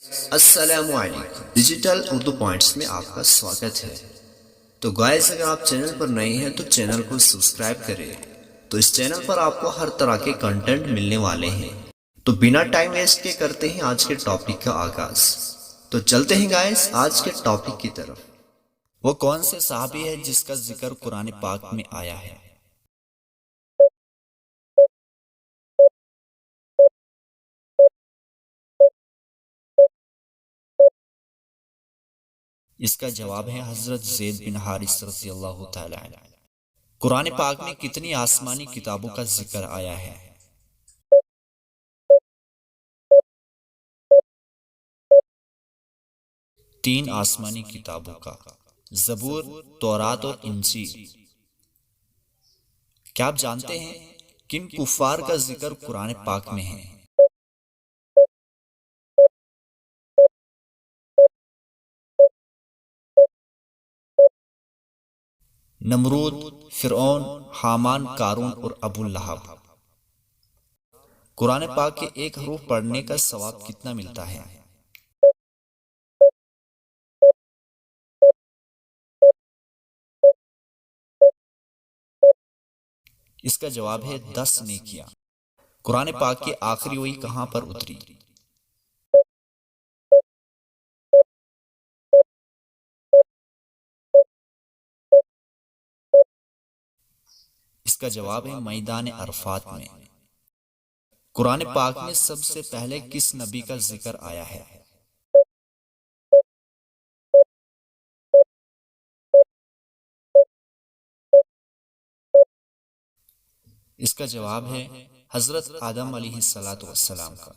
السلام علیکم، digital Urdu points میں آپ کا سواگت ہے۔ تو گائز، اگر آپ چینل پر نئے ہیں تو چینل کو سبسکرائب کریں۔ تو اس چینل پر آپ کو ہر طرح کے کنٹینٹ ملنے والے ہیں۔ تو بنا ٹائم ویسٹ کے کرتے ہیں آج کے ٹاپک کا آغاز۔ تو چلتے ہیں گائز آج کے ٹاپک کی طرف۔ وہ کون سے صحابی ہے جس کا ذکر قرآن پاک میں آیا ہے؟ اس کا جواب ہے حضرت زید بن حارث رضی اللہ تعالی عنہ۔ قرآن پاک میں کتنی آسمانی کتابوں کا ذکر آیا ہے؟ تین آسمانی کتابوں کا، زبور، تورات اور انجیل۔ کیا آپ جانتے ہیں کن کفار کا ذکر قرآن پاک میں ہے؟ نمرود، فرعون، حامان، قارون اور ابو لہب۔ قرآن پاک کے ایک حروف پڑھنے کا ثواب کتنا ملتا ہے؟ اس کا جواب ہے 10 نیکیاں۔ قرآن پاک کی آخری وحی کہاں پر اتری؟ اس کا جواب ہے میدان عرفات میں۔ قرآن پاک میں سب سے پہلے کس نبی کا ذکر آیا ہے؟ اس کا جواب ہے حضرت آدم علیہ السلام کا۔